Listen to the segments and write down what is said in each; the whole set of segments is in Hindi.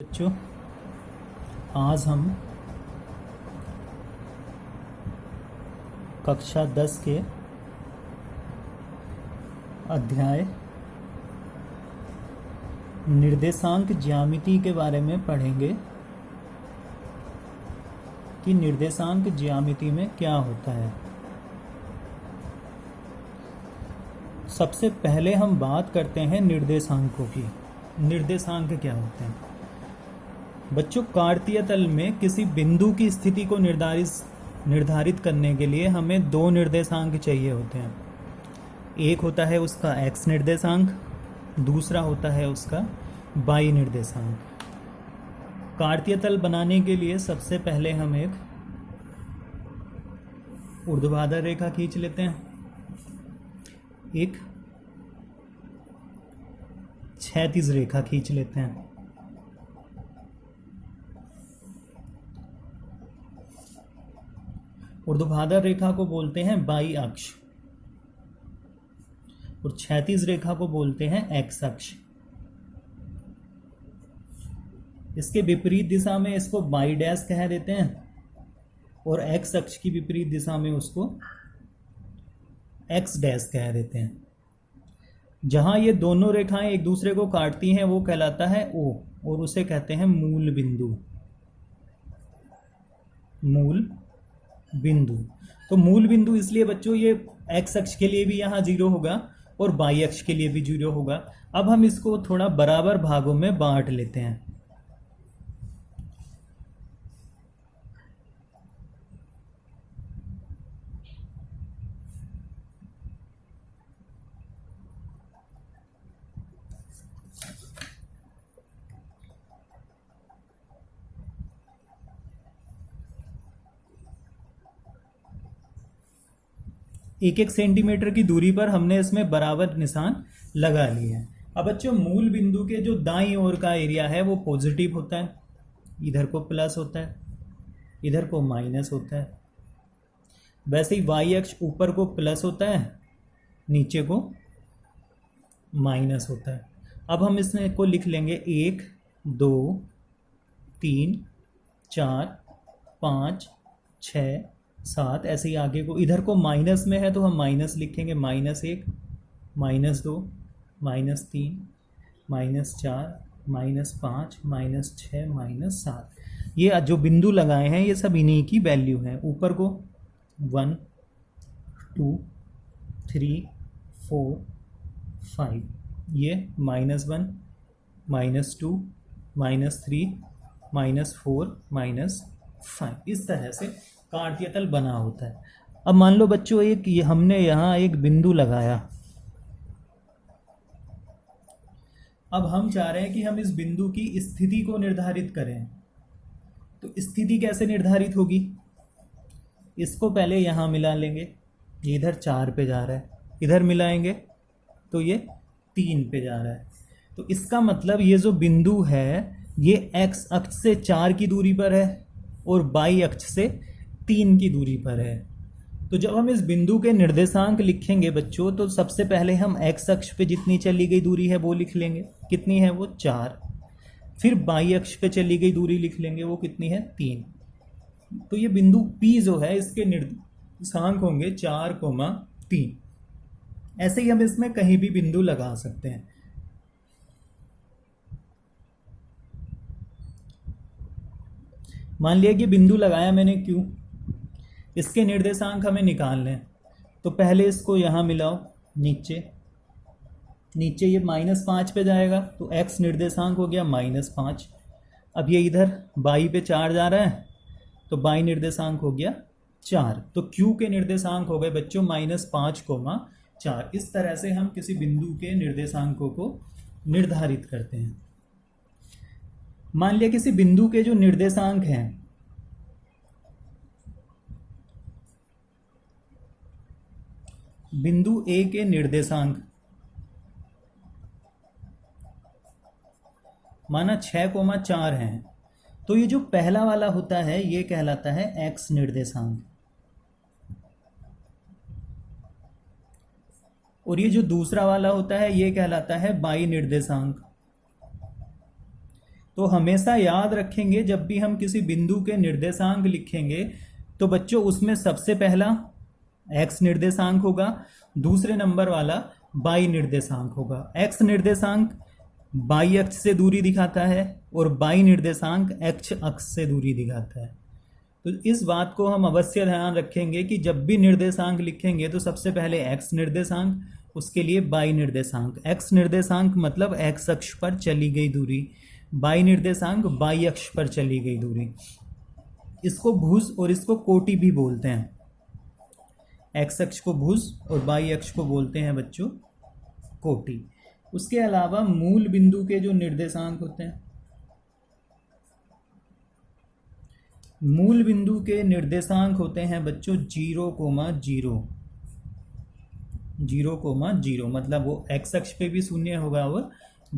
बच्चों, आज हम कक्षा 10 के अध्याय निर्देशांक ज्यामिति के बारे में पढ़ेंगे कि निर्देशांक ज्यामिति में क्या होता है। सबसे पहले हम बात करते हैं निर्देशांकों की। निर्देशांक क्या होते हैं बच्चों? कार्तीय तल में किसी बिंदु की स्थिति को निर्धारित करने के लिए हमें दो निर्देशांक चाहिए होते हैं। एक होता है उसका x निर्देशांक, दूसरा होता है उसका y निर्देशांक। कार्तीय तल बनाने के लिए सबसे पहले हम एक ऊर्ध्वाधर रेखा खींच लेते हैं, एक क्षैतिज रेखा खींच लेते हैं। ऊर्ध्वाधर रेखा को बोलते हैं y अक्ष और क्षैतिज रेखा को बोलते हैं x अक्ष। इसके विपरीत दिशा में इसको y डैश कह देते हैं और x अक्ष की विपरीत दिशा में उसको x डैश कह देते हैं। जहां ये दोनों रेखाएं एक दूसरे को काटती हैं वो कहलाता है O और उसे कहते हैं मूल बिंदु। मूल बिंदु। तो मूल बिंदु इसलिए बच्चों ये x अक्ष के लिए भी यहाँ 0 होगा और y अक्ष के लिए भी 0 होगा। अब हम इसको थोड़ा बराबर भागों में बांट लेते हैं। एक एक सेंटीमीटर की दूरी पर हमने इसमें बराबर निशान लगा लिए हैं। अब बच्चों, मूल बिंदु के जो दाईं ओर का एरिया है वो पॉजिटिव होता है, इधर को प्लस होता है, इधर को माइनस होता है। वैसे ही y अक्ष ऊपर को प्लस होता है, नीचे को माइनस होता है। अब हम इसमें को लिख लेंगे 1 2 3 4 5 6 7, ऐसे ही आगे को। इधर को माइनस में है तो हम माइनस लिखेंगे, -1 -2 -3 -4 -5 -6 -7। ये जो बिंदु लगाए हैं ये सब इन्हीं की वैल्यू है। ऊपर को 1 2 3 4 5, ये -1 -2 -3 -4 -5। इस तरह से कार्तीय तल बना होता है। अब मान लो बच्चों, ये हमने यहाँ एक बिंदु लगाया। अब हम चाह रहे हैं कि हम इस बिंदु की स्थिति को निर्धारित करें। तो स्थिति कैसे निर्धारित होगी? इसको पहले यहाँ मिला लेंगे, ये इधर 4 पे जा रहा है, इधर मिलाएंगे तो ये 3 पे जा रहा है। तो इसका मतलब ये जो बिंदु है ये x अक्ष से 4 की दूरी पर है और y अक्ष से 3 की दूरी पर है। तो जब हम इस बिंदु के निर्देशांक लिखेंगे बच्चों, तो सबसे पहले हम x अक्ष पे जितनी चली गई दूरी है वो लिख लेंगे, कितनी है वो 4। फिर y अक्ष पे चली गई दूरी लिख लेंगे, वो कितनी है 3। तो ये बिंदु P जो है इसके निर्देशांक होंगे 4, 3। ऐसे ही हम इसमें कहीं भी बिंदु लगा सकते हैं। मान लिया कि बिंदु लगाया मैंने, क्यों? इसके निर्देशांक हमें निकालने हैं। तो पहले इसको यहाँ मिलाओ, नीचे ये -5 पे जाएगा तो x निर्देशांक हो गया -5। अब ये इधर y पे 4 जा रहा है तो y निर्देशांक हो गया 4। तो q के निर्देशांक हो गए बच्चों -5, 4। इस तरह से हम किसी बिंदु के निर्देशांकों को निर्धारित करते हैं। मान लिया किसी बिंदु के जो निर्देशांक हैं बिंदु A के निर्देशांक माना 6, 4 हैं, तो ये जो पहला वाला होता है ये कहलाता है x निर्देशांक और ये जो दूसरा वाला होता है ये कहलाता है y निर्देशांक। तो हमेशा याद रखेंगे जब भी हम किसी बिंदु के निर्देशांक लिखेंगे तो बच्चों उसमें सबसे पहला x निर्देशांक होगा, दूसरे नंबर वाला y निर्देशांक होगा। x निर्देशांक y अक्ष से दूरी दिखाता है और y निर्देशांक x अक्ष से दूरी दिखाता है। तो इस बात को हम अवश्य ध्यान रखेंगे कि जब भी निर्देशांक लिखेंगे तो सबसे पहले x निर्देशांक, उसके लिए y निर्देशांक। x निर्देशांक मतलब x अक्ष पर चली गई दूरी, y निर्देशांक y अक्ष पर चली गई दूरी। इसको भुज और इसको कोटि भी बोलते हैं। x अक्ष को भुज और y अक्ष को बोलते हैं बच्चों कोटि। उसके अलावा मूल बिंदु के जो निर्देशांक होते हैं, मूल बिंदु के निर्देशांक होते हैं बच्चों 0,0, 0,0, मतलब वो x अक्ष पे भी शून्य होगा और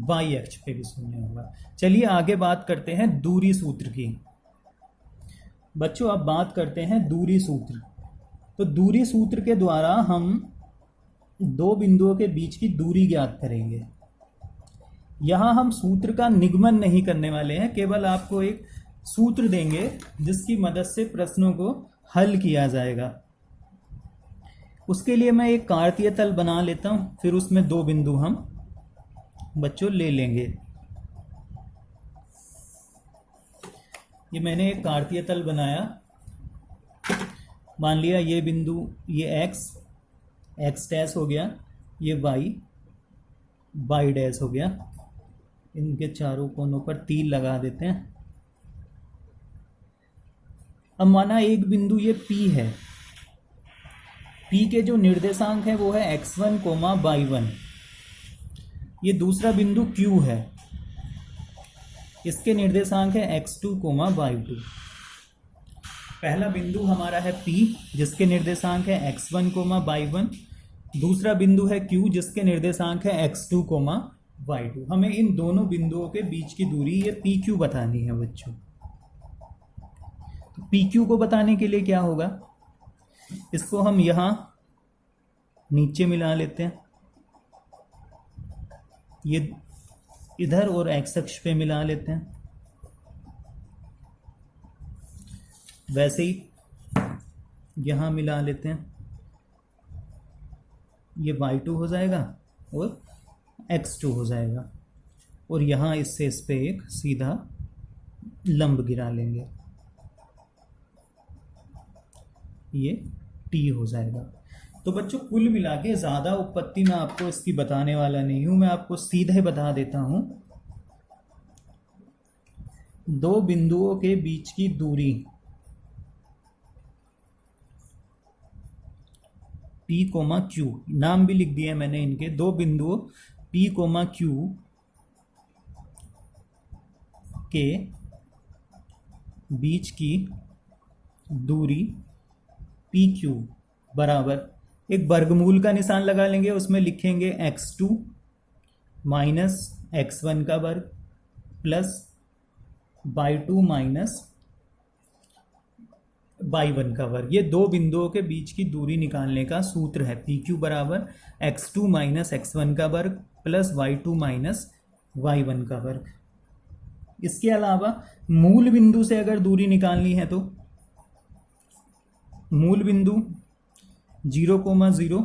y अक्ष पे भी शून्य होगा। चलिए आगे बात करते हैं दूरी सूत्र की। बच्चों अब बात करते हैं दूरी सूत्र। तो दूरी सूत्र के द्वारा हम दो बिंदुओं के बीच की दूरी ज्ञात करेंगे। यहाँ हम सूत्र का निगमन नहीं करने वाले हैं, केवल आपको एक सूत्र देंगे जिसकी मदद से प्रश्नों को हल किया जाएगा। उसके लिए मैं एक कार्तीय तल बना लेता हूँ, फिर उसमें दो बिंदु हम बच्चों ले लेंगे। ये मैंने एक कार्तीय तल बनाया, मान लिया ये बिंदु, ये x डैश हो गया, ये y डैश हो गया। इनके चारों कोनों पर तीर लगा देते हैं। अब माना एक बिंदु ये P है, P के जो निर्देशांक है वो है x1, y1। ये दूसरा बिंदु Q है, इसके निर्देशांक है x2, y2। पहला बिंदु हमारा है P जिसके निर्देशांक है x1, y1। दूसरा बिंदु है Q जिसके निर्देशांक है x2, y2। हमें इन दोनों बिंदुओं के बीच की दूरी ये PQ बतानी है बच्चों। तो PQ को बताने के लिए क्या होगा, इसको हम यहाँ नीचे मिला लेते हैं, ये इधर और x अक्ष पे मिला लेते हैं। वैसे ही यहाँ मिला लेते हैं, ये y2 हो जाएगा और x2 हो जाएगा। और यहाँ इससे इस पे एक सीधा लंब गिरा लेंगे, ये T हो जाएगा। तो बच्चों कुल मिला के ज़्यादा उत्पत्ति मैं आपको इसकी बताने वाला नहीं हूँ, मैं आपको सीधे बता देता हूँ। दो बिंदुओं के बीच की दूरी P, Q, नाम भी लिख दिए मैंने इनके। दो बिंदुओं P, Q के बीच की दूरी PQ बराबर, एक वर्गमूल का निशान लगा लेंगे, उसमें लिखेंगे x2 माइनस x1 का वर्ग प्लस y2 माइनस y1 का वर्ग। ये दो बिंदुओं के बीच की दूरी निकालने का सूत्र है। PQ बराबर x2 माइनस x1 का वर्ग प्लस y2 माइनस y1 का वर्ग। इसके अलावा मूल बिंदु से अगर दूरी निकालनी है तो मूल बिंदु 0,0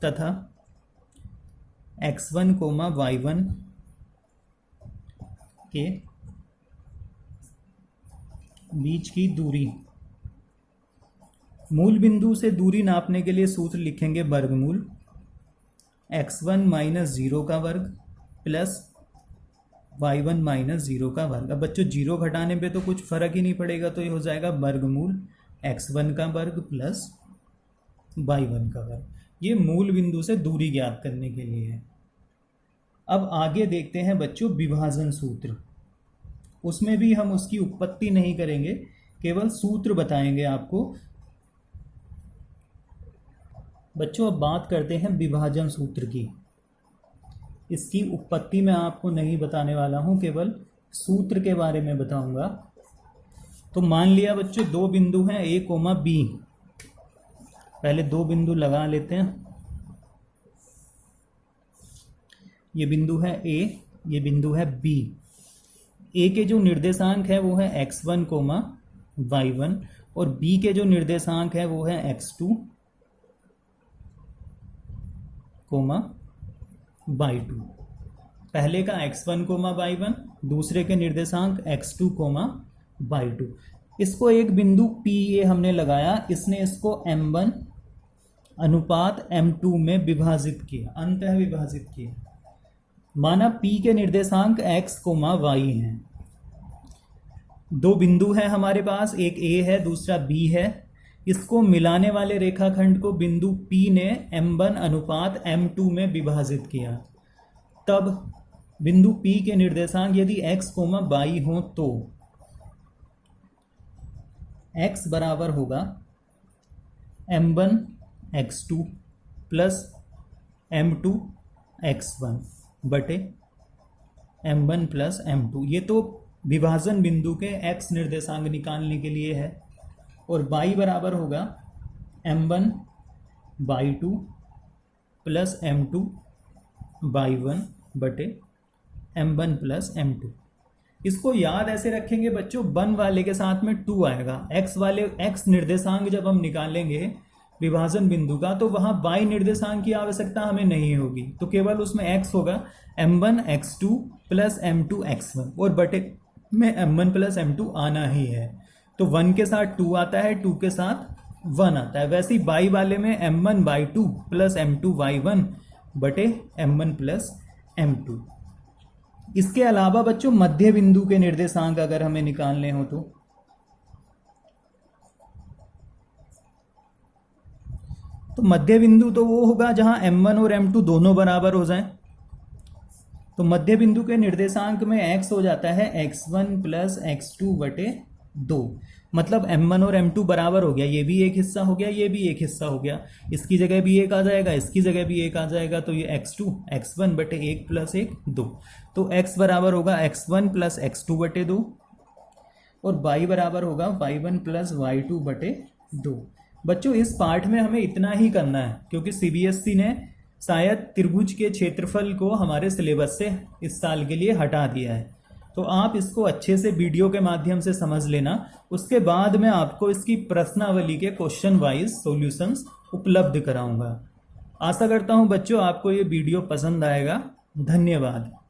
तथा x1, y1 के बीच की दूरी, मूल बिंदु से दूरी नापने के लिए सूत्र लिखेंगे वर्गमूल x1 माइनस 0 का वर्ग प्लस y1 माइनस 0 का वर्ग। अब बच्चों 0 घटाने पे तो कुछ फर्क ही नहीं पड़ेगा, तो ये हो जाएगा वर्गमूल x1 का वर्ग प्लस y1 का वर्ग। ये मूल बिंदु से दूरी ज्ञात करने के लिए है। अब आगे देखते हैं बच्चों विभाजन सूत्र। उसमें भी हम उसकी उत्पत्ति नहीं करेंगे, केवल सूत्र बताएंगे आपको। बच्चों अब बात करते हैं विभाजन सूत्र की। इसकी उत्पत्ति मैं आपको नहीं बताने वाला हूं, केवल सूत्र के बारे में बताऊंगा। तो मान लिया बच्चों दो बिंदु हैं A, B। पहले दो बिंदु लगा लेते हैं। ये बिंदु है A, ये बिंदु है B। ए के जो निर्देशांक है वो है x1 कोमा y1 और बी के जो निर्देशांक है वो है x2 कोमा y2। पहले का x1 कोमा y1, दूसरे के निर्देशांक x2 कोमा y2। इसको एक बिंदु P ये हमने लगाया, इसने इसको m1 अनुपात m2 में विभाजित किया, अंतः विभाजित किया। माना P के निर्देशांक x कोमा y हैं। दो बिंदु हैं हमारे पास, एक A है दूसरा B है। इसको मिलाने वाले रेखाखंड को बिंदु P ने m1 अनुपात m2 में विभाजित किया। तब बिंदु P के निर्देशांक यदि x कोमा y हो तो x बराबर होगा m1 x2 plus m2 x1 बटे m1 प्लस m2। ये तो विभाजन बिंदु के x निर्देशांक निकालने के लिए है। और y बराबर होगा m1 y2 plus m2 y1 बटे m1 प्लस m2। इसको याद ऐसे रखेंगे बच्चों, 1 वाले के साथ में 2 आएगा। x निर्देशांक जब हम निकालेंगे विभाजन बिंदु का तो वहां y निर्देशांक की आवश्यकता हमें नहीं होगी, तो केवल उसमें x होगा m1 x2 plus m2 x1 और बटे में m1 प्लस m2 आना ही है। तो 1 के साथ 2 आता है, 2 के साथ 1 आता है। वैसे ही y वाले में m1 y2 plus m2 y1 बटे m1 प्लस m2। इसके अलावा बच्चों मध्य बिंदु के निर्देशांक अगर हमें निकालने हो तो मध्य बिंदु तो वो होगा जहां m1 और m2 दोनों बराबर हो जाएं। तो मध्य बिंदु के निर्देशांक में x हो जाता है x1 प्लस x2 बटे 2। मतलब m1 और m2 बराबर हो गया, ये भी एक हिस्सा हो गया, ये भी एक हिस्सा हो गया। इसकी जगह भी एक आ जाएगा, इसकी जगह भी एक आ जाएगा, तो ये x2 x1 बटे 1 प्लस 1 2। तो x बराबर होगा x1 प्लस x2 बटे 2 और y बराबर होगा y1 प्लस y2 बटे 2। बच्चों इस पाठ में हमें इतना ही करना है, क्योंकि CBSE ने शायद त्रिभुज के क्षेत्रफल को हमारे सिलेबस से इस साल के लिए हटा दिया है। तो आप इसको अच्छे से वीडियो के माध्यम से समझ लेना। उसके बाद मैं आपको इसकी प्रश्नावली के क्वेश्चन वाइज सॉल्यूशंस उपलब्ध कराऊंगा। आशा करता हूं बच्चों आपको ये वीडियो पसंद आएगा। धन्यवाद।